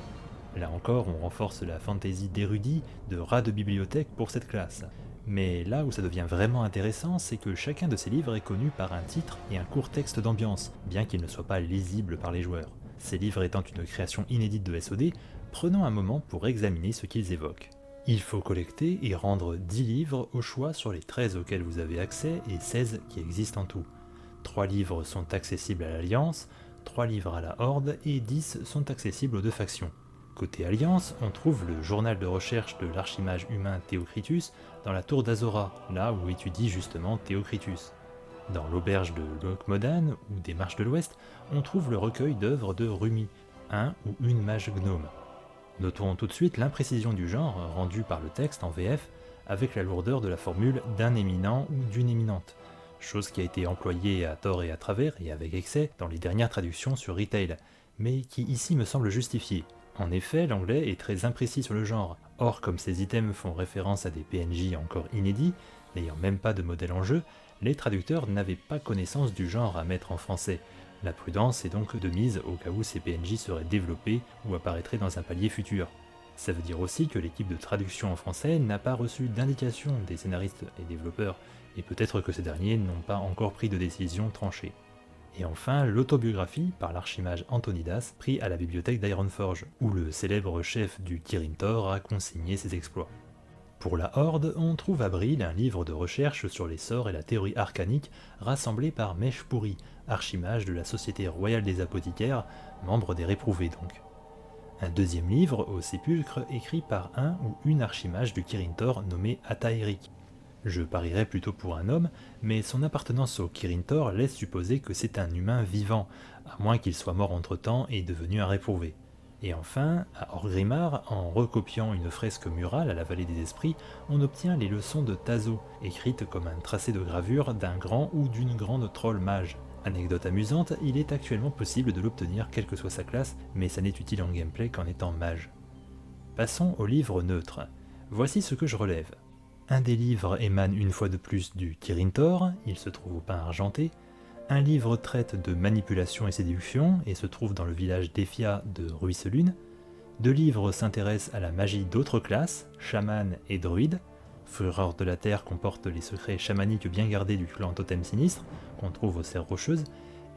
Là encore, on renforce la fantaisie d'érudit, de rat de bibliothèque pour cette classe. Mais là où ça devient vraiment intéressant, c'est que chacun de ces livres est connu par un titre et un court texte d'ambiance, bien qu'il ne soit pas lisible par les joueurs. Ces livres étant une création inédite de SOD, prenons un moment pour examiner ce qu'ils évoquent. Il faut collecter et rendre 10 livres au choix sur les 13 auxquels vous avez accès et 16 qui existent en tout. 3 livres sont accessibles à l'Alliance, 3 livres à la Horde et 10 sont accessibles aux deux factions. Côté Alliance, on trouve le journal de recherche de l'archimage humain Théocritus dans la tour d'Azora, là où étudie justement Théocritus. Dans l'auberge de Lokmodan, ou des Marches de l'Ouest, on trouve le recueil d'œuvres de Rumi, un ou une mage gnome. Notons tout de suite l'imprécision du genre rendue par le texte en VF avec la lourdeur de la formule d'un éminent ou d'une éminente, chose qui a été employée à tort et à travers et avec excès dans les dernières traductions sur Retail, mais qui ici me semble justifiée. En effet, l'anglais est très imprécis sur le genre, or comme ces items font référence à des PNJ encore inédits, n'ayant même pas de modèle en jeu, les traducteurs n'avaient pas connaissance du genre à mettre en français. La prudence est donc de mise au cas où ces PNJ seraient développés ou apparaîtraient dans un palier futur. Ça veut dire aussi que l'équipe de traduction en français n'a pas reçu d'indication des scénaristes et développeurs, et peut-être que ces derniers n'ont pas encore pris de décision tranchée. Et enfin, l'autobiographie par l'archimage Antonidas, pris à la bibliothèque d'Ironforge, où le célèbre chef du Kirin Tor a consigné ses exploits. Pour la Horde, on trouve à Bril un livre de recherche sur les sorts et la théorie arcanique rassemblé par Meshpuri, archimage de la Société royale des apothicaires, membre des réprouvés donc. Un deuxième livre, au sépulcre, écrit par un ou une archimage du Kirin Tor nommé Ataéric. Je parierais plutôt pour un homme, mais son appartenance au Kirin Tor laisse supposer que c'est un humain vivant, à moins qu'il soit mort entre-temps et devenu un réprouvé. Et enfin, à Orgrimmar, en recopiant une fresque murale à la vallée des esprits, on obtient les leçons de Tazo, écrites comme un tracé de gravure d'un grand ou d'une grande troll mage. Anecdote amusante, il est actuellement possible de l'obtenir quelle que soit sa classe, mais ça n'est utile en gameplay qu'en étant mage. Passons au livre neutre. Voici ce que je relève. Un des livres émane une fois de plus du Kirin Tor, il se trouve au pain argenté. Un livre traite de manipulation et séduction et se trouve dans le village d'Efia de Ruisselune. 2 livres s'intéressent à la magie d'autres classes, chaman et druide. Fureur de la Terre comporte les secrets chamaniques bien gardés du clan Totem Sinistre, qu'on trouve aux Serres Rocheuses,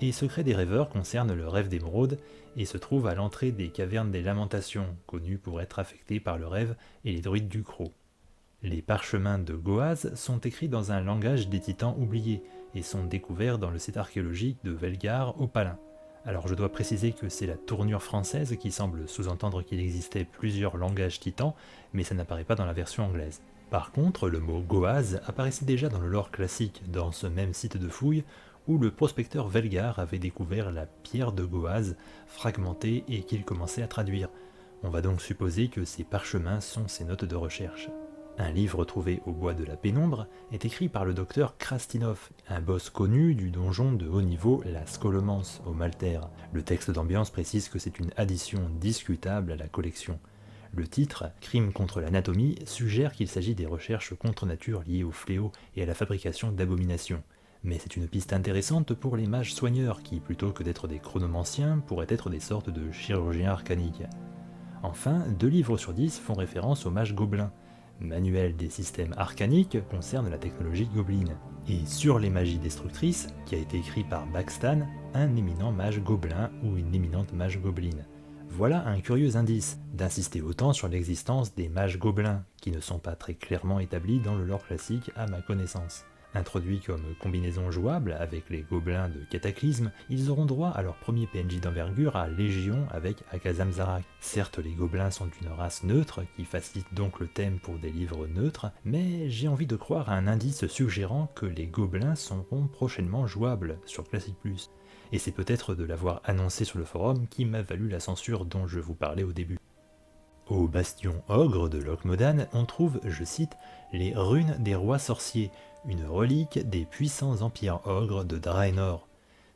et Secret des Rêveurs concerne le rêve d'émeraude et se trouve à l'entrée des cavernes des Lamentations, connues pour être affectées par le rêve et les druides du Croc. Les parchemins de Goaz sont écrits dans un langage des titans oubliés et sont découverts dans le site archéologique de Velgar au Palin. Alors je dois préciser que c'est la tournure française qui semble sous-entendre qu'il existait plusieurs langages titans, mais ça n'apparaît pas dans la version anglaise. Par contre, le mot Goaz apparaissait déjà dans le lore classique, dans ce même site de fouille, où le prospecteur Velgar avait découvert la pierre de Goaz, fragmentée et qu'il commençait à traduire. On va donc supposer que ces parchemins sont ses notes de recherche. Un livre trouvé au bois de la pénombre est écrit par le docteur Krastinov, un boss connu du donjon de haut niveau La Scholomance au Maltaire. Le texte d'ambiance précise que c'est une addition discutable à la collection. Le titre, Crime contre l'anatomie, suggère qu'il s'agit des recherches contre nature liées au fléau et à la fabrication d'abominations. Mais c'est une piste intéressante pour les mages soigneurs qui, plutôt que d'être des chronomanciens, pourraient être des sortes de chirurgiens arcaniques. Enfin, 2 livres sur 10 font référence aux mages gobelins. Manuel des systèmes arcaniques concerne la technologie gobeline. Et sur les magies destructrices, qui a été écrit par Baxtan, un éminent mage gobelin ou une éminente mage gobeline. Voilà un curieux indice d'insister autant sur l'existence des mages gobelins, qui ne sont pas très clairement établis dans le lore classique à ma connaissance. Introduits comme combinaison jouable avec les gobelins de Cataclysme, ils auront droit à leur premier PNJ d'envergure à Légion avec Akazam Zarak. Certes, les gobelins sont une race neutre, qui facilite donc le thème pour des livres neutres, mais j'ai envie de croire à un indice suggérant que les gobelins seront prochainement jouables sur Classic+. Et c'est peut-être de l'avoir annoncé sur le forum qui m'a valu la censure dont je vous parlais au début. Au bastion ogre de Loc-Modan, on trouve, je cite, les runes des rois sorciers, une relique des puissants empires ogres de Draenor.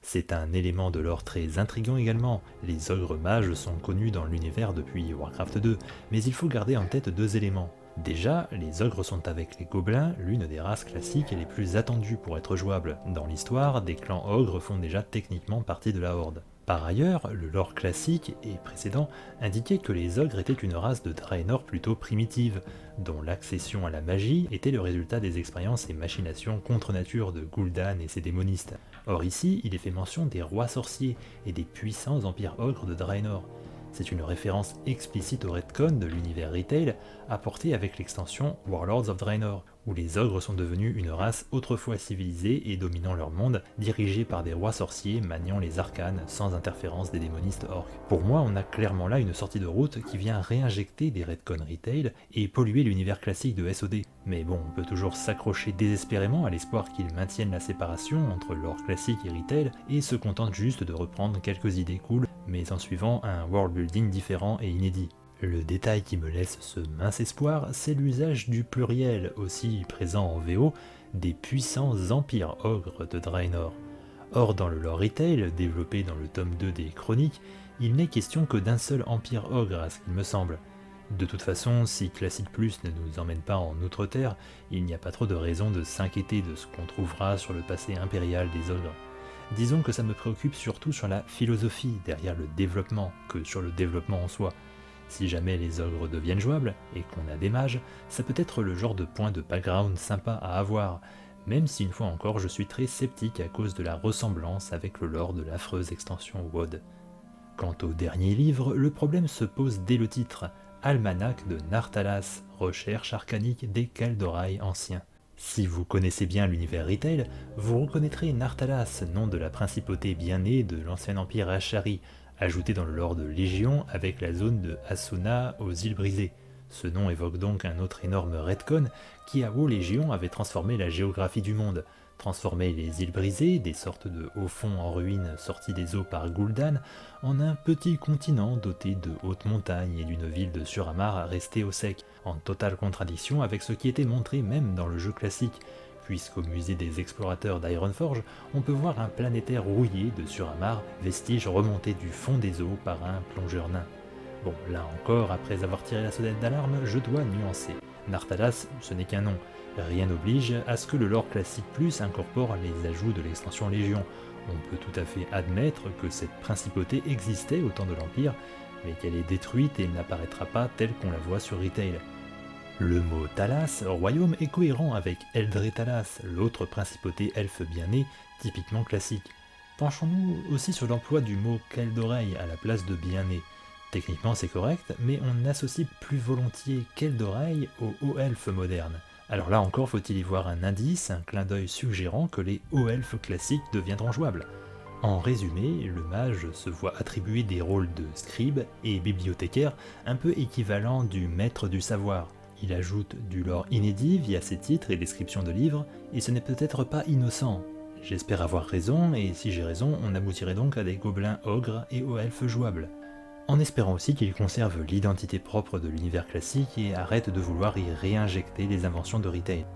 C'est un élément de lore très intriguant également, les ogres mages sont connus dans l'univers depuis Warcraft 2, mais il faut garder en tête 2 éléments. Déjà, les ogres sont avec les gobelins l'une des races classiques et les plus attendues pour être jouables. Dans l'histoire, des clans ogres font déjà techniquement partie de la Horde. Par ailleurs, le lore classique et précédent indiquait que les ogres étaient une race de Draenor plutôt primitive, dont l'accession à la magie était le résultat des expériences et machinations contre nature de Gul'dan et ses démonistes. Or ici, il est fait mention des rois sorciers et des puissants empires ogres de Draenor. C'est une référence explicite au retcon de l'univers retail apporté avec l'extension Warlords of Draenor, où les ogres sont devenus une race autrefois civilisée et dominant leur monde, dirigée par des rois sorciers maniant les arcanes sans interférence des démonistes orques. Pour moi, on a clairement là une sortie de route qui vient réinjecter des retcons retail et polluer l'univers classique de SOD. Mais bon, on peut toujours s'accrocher désespérément à l'espoir qu'ils maintiennent la séparation entre lore classique et retail et se contentent juste de reprendre quelques idées cool, mais en suivant un world building différent et inédit. Le détail qui me laisse ce mince espoir, c'est l'usage du pluriel, aussi présent en VO, des puissants empires ogres de Draenor. Or, dans le lore retail, développé dans le tome 2 des Chroniques, il n'est question que d'un seul empire ogre, à ce qu'il me semble. De toute façon, si Classic Plus ne nous emmène pas en Outre-Terre, il n'y a pas trop de raison de s'inquiéter de ce qu'on trouvera sur le passé impérial des ogres. Disons que ça me préoccupe surtout sur la philosophie derrière le développement, que sur le développement en soi. Si jamais les ogres deviennent jouables, et qu'on a des mages, ça peut être le genre de point de background sympa à avoir, même si une fois encore je suis très sceptique à cause de la ressemblance avec le lore de l'affreuse extension WoD. Quant au dernier livre, le problème se pose dès le titre, Almanach de Nartalas, recherche arcanique des Kaldorei anciens. Si vous connaissez bien l'univers retail, vous reconnaîtrez Nartalas, nom de la principauté bien née de l'ancien empire Ashari, ajouté dans le lore de Légion avec la zone de Asuna aux îles brisées. Ce nom évoque donc un autre énorme retcon qui à WoW Légion avait transformé la géographie du monde, transformé les îles brisées, des sortes de hauts fonds en ruine sortis des eaux par Gul'dan, en un petit continent doté de hautes montagnes et d'une ville de Suramar restée au sec, en totale contradiction avec ce qui était montré même dans le jeu classique, puisqu'au musée des explorateurs d'Ironforge, on peut voir un planétaire rouillé de Suramar, vestige remonté du fond des eaux par un plongeur nain. Bon, là encore, après avoir tiré la sonnette d'alarme, je dois nuancer. Nartalas, ce n'est qu'un nom. Rien n'oblige à ce que le lore classique plus incorpore les ajouts de l'extension Légion. On peut tout à fait admettre que cette principauté existait au temps de l'Empire, mais qu'elle est détruite et n'apparaîtra pas telle qu'on la voit sur Retail. Le mot Talas, royaume, est cohérent avec Eldre Talas, l'autre principauté elfe bien née, typiquement classique. Penchons-nous aussi sur l'emploi du mot Kaldorei à la place de bien né. Techniquement c'est correct, mais on associe plus volontiers Kaldorei aux hauts elfes modernes. Alors là encore faut-il y voir un indice, un clin d'œil suggérant que les hauts elfes classiques deviendront jouables. En résumé, le mage se voit attribuer des rôles de scribe et bibliothécaire un peu équivalents du maître du savoir. Il ajoute du lore inédit via ses titres et descriptions de livres, et ce n'est peut-être pas innocent. J'espère avoir raison, et si j'ai raison, on aboutirait donc à des gobelins ogres et aux elfes jouables. En espérant aussi qu'il conserve l'identité propre de l'univers classique et arrête de vouloir y réinjecter les inventions de retail.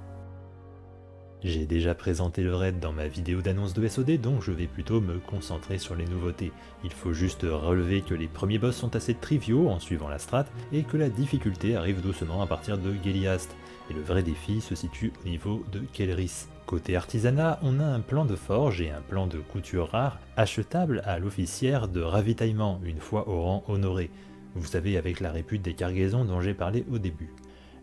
J'ai déjà présenté le raid dans ma vidéo d'annonce de SOD, donc je vais plutôt me concentrer sur les nouveautés. Il faut juste relever que les premiers boss sont assez triviaux en suivant la strat, et que la difficulté arrive doucement à partir de Géliast, et le vrai défi se situe au niveau de Kelris. Côté artisanat, on a un plan de forge et un plan de couture rare, achetable à l'officière de ravitaillement, une fois au rang honoré. Vous savez, avec la répute des cargaisons dont j'ai parlé au début.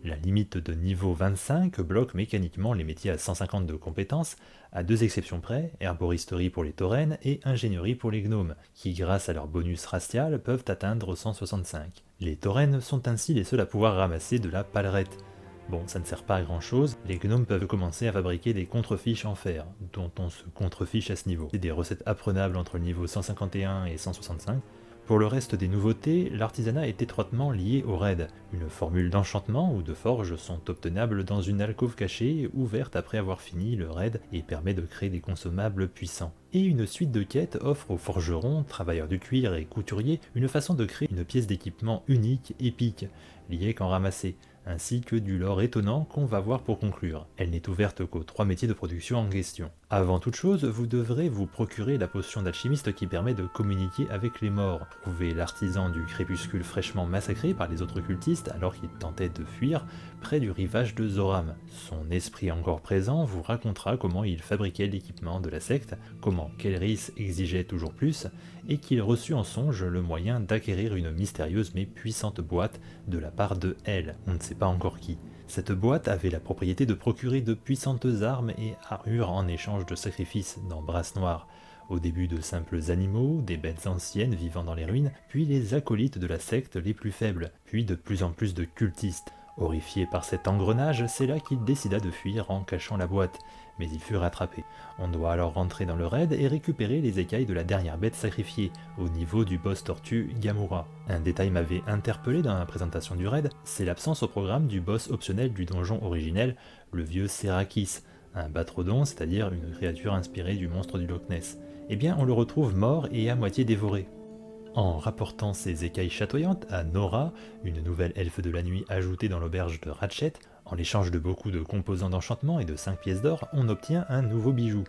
La limite de niveau 25 bloque mécaniquement les métiers à 150 de compétences, à deux exceptions près, herboristerie pour les taurennes et ingénierie pour les gnomes, qui grâce à leur bonus racial peuvent atteindre 165. Les taurennes sont ainsi les seuls à pouvoir ramasser de la palerette. Bon, ça ne sert pas à grand chose, les gnomes peuvent commencer à fabriquer des contrefiches en fer, dont on se contrefiche à ce niveau. C'est des recettes apprenables entre le niveau 151 et 165. Pour le reste des nouveautés, l'artisanat est étroitement lié au raid. Une formule d'enchantement ou de forge sont obtenables dans une alcôve cachée, ouverte après avoir fini le raid et permet de créer des consommables puissants. Et une suite de quêtes offre aux forgerons, travailleurs du cuir et couturiers une façon de créer une pièce d'équipement unique, épique, liée qu'en ramasser, ainsi que du lore étonnant qu'on va voir pour conclure. Elle n'est ouverte qu'aux 3 métiers de production en question. Avant toute chose, vous devrez vous procurer la potion d'alchimiste qui permet de communiquer avec les morts. Trouvez l'artisan du crépuscule fraîchement massacré par les autres cultistes alors qu'il tentait de fuir près du rivage de Zoram. Son esprit encore présent vous racontera comment il fabriquait l'équipement de la secte, comment Kelris exigeait toujours plus, et qu'il reçut en songe le moyen d'acquérir une mystérieuse mais puissante boîte de la part de elle, on ne sait pas encore qui. Cette boîte avait la propriété de procurer de puissantes armes et armures en échange de sacrifices dans Brasse Noire. Au début de simples animaux, des bêtes anciennes vivant dans les ruines, puis les acolytes de la secte les plus faibles, puis de plus en plus de cultistes. Horrifié par cet engrenage, c'est là qu'il décida de fuir en cachant la boîte, mais il fut rattrapé. On doit alors rentrer dans le raid et récupérer les écailles de la dernière bête sacrifiée, au niveau du boss tortue Gamora. Un détail m'avait interpellé dans la présentation du raid, c'est l'absence au programme du boss optionnel du donjon originel, le vieux Serrakis, un batrodon, c'est-à-dire une créature inspirée du monstre du Loch Ness. Eh bien, on le retrouve mort et à moitié dévoré. En rapportant ses écailles chatoyantes à Nora, une nouvelle elfe de la nuit ajoutée dans l'auberge de Ratchet, en l'échange de beaucoup de composants d'enchantement et de 5 pièces d'or, on obtient un nouveau bijou.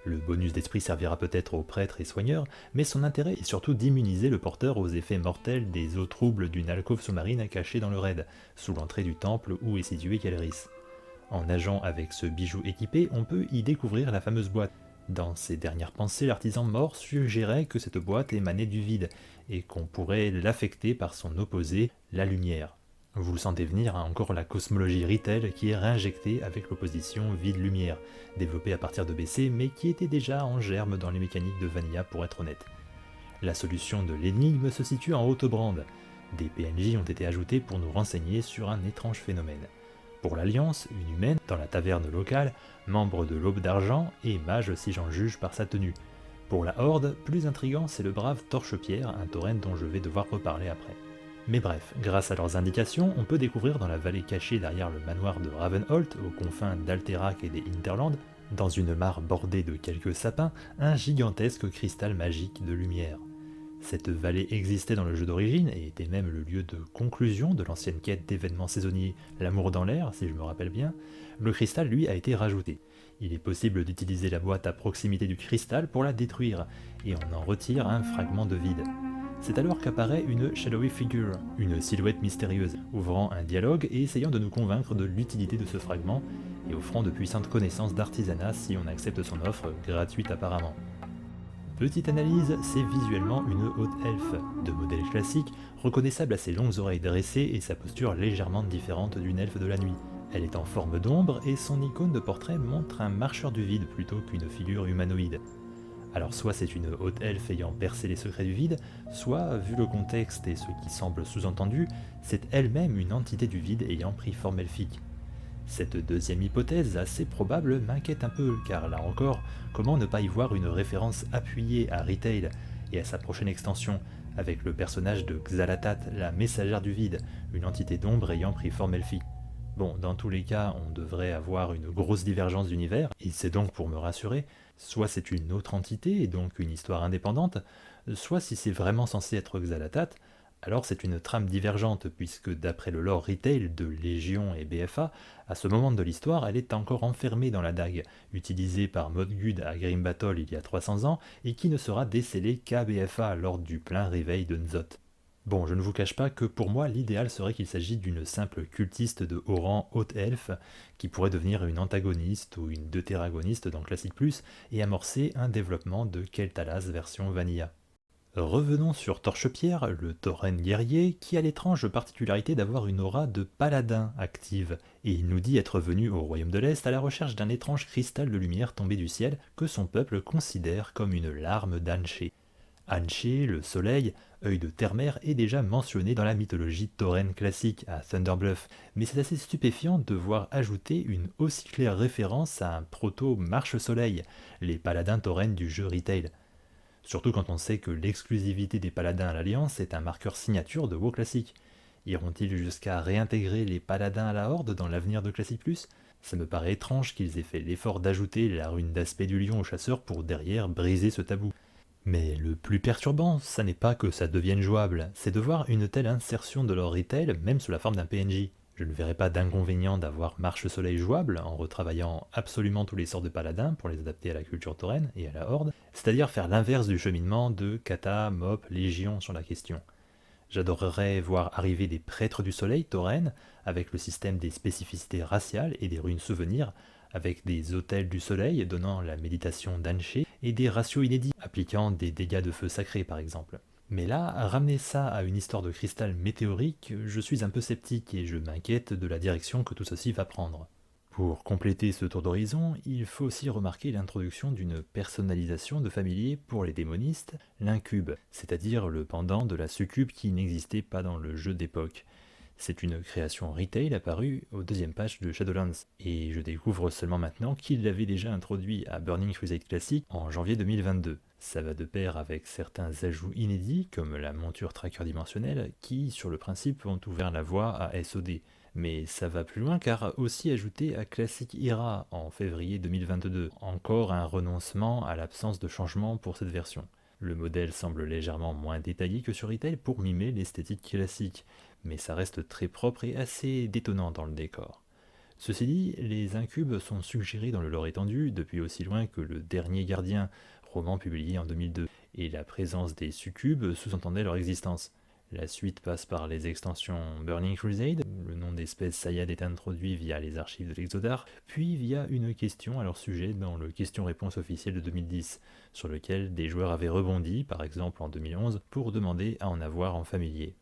Le bonus d'esprit servira peut-être aux prêtres et soigneurs, mais son intérêt est surtout d'immuniser le porteur aux effets mortels des eaux troubles d'une alcôve sous-marine cachée dans le raid, sous l'entrée du temple où est situé Kelris. En nageant avec ce bijou équipé, on peut y découvrir la fameuse boîte. Dans ses dernières pensées, l'artisan mort suggérait que cette boîte émanait du vide, et qu'on pourrait l'affecter par son opposé, la lumière. Vous le sentez venir, encore la cosmologie Retail qui est réinjectée avec l'opposition vide-lumière, développée à partir de BC, mais qui était déjà en germe dans les mécaniques de Vanilla pour être honnête. La solution de l'énigme se situe en Haute-Brande. Des PNJ ont été ajoutés pour nous renseigner sur un étrange phénomène. Pour l'Alliance, une humaine, dans la taverne locale, membre de l'Aube d'Argent et mage si j'en juge par sa tenue. Pour la Horde, plus intriguant, c'est le brave Torche-Pierre, un tauren dont je vais devoir reparler après. Mais bref, grâce à leurs indications, on peut découvrir dans la vallée cachée derrière le manoir de Ravenholt, aux confins d'Alterac et des Hinterlands, dans une mare bordée de quelques sapins, un gigantesque cristal magique de lumière. Cette vallée existait dans le jeu d'origine et était même le lieu de conclusion de l'ancienne quête d'événements saisonniers L'amour dans l'air, si je me rappelle bien. Le cristal, lui, a été rajouté. Il est possible d'utiliser la boîte à proximité du cristal pour la détruire, et on en retire un fragment de vide. C'est alors qu'apparaît une shadowy figure, une silhouette mystérieuse, ouvrant un dialogue et essayant de nous convaincre de l'utilité de ce fragment, et offrant de puissantes connaissances d'artisanat si on accepte son offre, gratuite apparemment. Petite analyse, c'est visuellement une haute elfe, de modèle classique, reconnaissable à ses longues oreilles dressées et sa posture légèrement différente d'une elfe de la nuit. Elle est en forme d'ombre et son icône de portrait montre un marcheur du vide plutôt qu'une figure humanoïde. Alors soit c'est une haute elfe ayant percé les secrets du vide, soit, vu le contexte et ce qui semble sous-entendu, c'est elle-même une entité du vide ayant pris forme elfique. Cette deuxième hypothèse, assez probable, m'inquiète un peu, car là encore, comment ne pas y voir une référence appuyée à Retail et à sa prochaine extension, avec le personnage de Xalatat, la messagère du vide, une entité d'ombre ayant pris forme elfique. Bon, dans tous les cas, on devrait avoir une grosse divergence d'univers, et c'est donc pour me rassurer, soit c'est une autre entité, et donc une histoire indépendante, soit si c'est vraiment censé être Xalatat, alors c'est une trame divergente, puisque d'après le lore retail de Légion et BFA, à ce moment de l'histoire, elle est encore enfermée dans la dague, utilisée par Modgud à Grim Battle il y a 300 ans, et qui ne sera décellée qu'à BFA lors du plein réveil de Nzot. Bon, je ne vous cache pas que pour moi, l'idéal serait qu'il s'agisse d'une simple cultiste de haut rang haute elfe, qui pourrait devenir une antagoniste ou une deutéragoniste dans Classic Plus, et amorcer un développement de Keltalas version Vanilla. Revenons sur Torchepierre, le tauren guerrier, qui a l'étrange particularité d'avoir une aura de paladin active, et il nous dit être venu au royaume de l'Est à la recherche d'un étrange cristal de lumière tombé du ciel que son peuple considère comme une larme d'Anché. Anché, le soleil, œil de terre-mère, est déjà mentionné dans la mythologie tauren classique à Thunderbluff, mais c'est assez stupéfiant de voir ajouter une aussi claire référence à un proto-marche-soleil, les paladins tauren du jeu Retail. Surtout quand on sait que l'exclusivité des paladins à l'Alliance est un marqueur signature de WoW classique. Iront-ils jusqu'à réintégrer les paladins à la Horde dans l'avenir de Classic Plus? Ça me paraît étrange qu'ils aient fait l'effort d'ajouter la rune d'aspect du lion aux chasseurs pour derrière briser ce tabou. Mais le plus perturbant, ça n'est pas que ça devienne jouable, c'est de voir une telle insertion de leur retail même sous la forme d'un PNJ. Je ne verrais pas d'inconvénient d'avoir Marche-Soleil jouable en retravaillant absolument tous les sorts de paladins pour les adapter à la culture tauren et à la Horde, c'est-à-dire faire l'inverse du cheminement de Kata, Mop, Légion sur la question. J'adorerais voir arriver des prêtres du soleil tauren avec le système des spécificités raciales et des runes souvenirs, avec des autels du soleil donnant la méditation d'Anché et des ratios inédits appliquant des dégâts de feu sacré par exemple. Mais là, ramener ça à une histoire de cristal météorique, je suis un peu sceptique et je m'inquiète de la direction que tout ceci va prendre. Pour compléter ce tour d'horizon, il faut aussi remarquer l'introduction d'une personnalisation de familier pour les démonistes, l'incube, c'est-à-dire le pendant de la succube qui n'existait pas dans le jeu d'époque. C'est une création retail apparue au deuxième patch de Shadowlands, et je découvre seulement maintenant qu'il l'avait déjà introduit à Burning Crusade Classic en janvier 2022. Ça va de pair avec certains ajouts inédits, comme la monture tracker dimensionnelle, qui, sur le principe, ont ouvert la voie à SOD. Mais ça va plus loin car aussi ajouté à Classic Era en février 2022. Encore un renoncement à l'absence de changement pour cette version. Le modèle semble légèrement moins détaillé que sur Retail pour mimer l'esthétique classique, mais ça reste très propre et assez détonnant dans le décor. Ceci dit, les incubes sont suggérés dans le lore étendu depuis aussi loin que le Dernier Gardien, roman publié en 2002, et la présence des succubes sous-entendait leur existence. La suite passe par les extensions Burning Crusade, le nom d'espèce Sayad est introduit via les archives de l'Exodar, puis via une question à leur sujet dans le question-réponse officiel de 2010, sur lequel des joueurs avaient rebondi, par exemple en 2011, pour demander à en avoir en familier.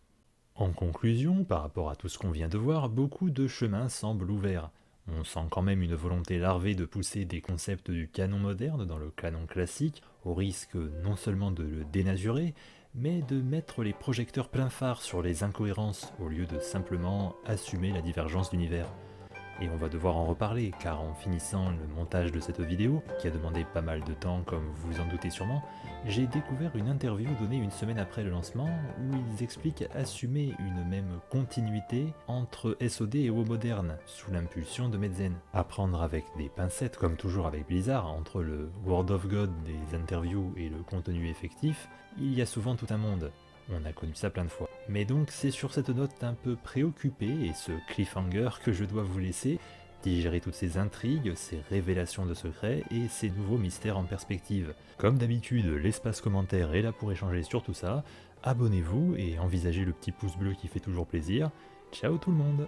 En conclusion, par rapport à tout ce qu'on vient de voir, beaucoup de chemins semblent ouverts. On sent quand même une volonté larvée de pousser des concepts du canon moderne dans le canon classique, au risque non seulement de le dénaturer, mais de mettre les projecteurs plein phare sur les incohérences au lieu de simplement assumer la divergence d'univers. Et on va devoir en reparler, car en finissant le montage de cette vidéo, qui a demandé pas mal de temps comme vous vous en doutez sûrement, j'ai découvert une interview donnée une semaine après le lancement, où ils expliquent assumer une même continuité entre SOD et WoW moderne, sous l'impulsion de Medzen. À prendre avec des pincettes, comme toujours avec Blizzard, entre le Word of God des interviews et le contenu effectif, il y a souvent tout un monde. On a connu ça plein de fois. Mais donc c'est sur cette note un peu préoccupée et ce cliffhanger que je dois vous laisser, digérer toutes ces intrigues, ces révélations de secrets et ces nouveaux mystères en perspective. Comme d'habitude, l'espace commentaire est là pour échanger sur tout ça. Abonnez-vous et envisagez le petit pouce bleu qui fait toujours plaisir. Ciao tout le monde!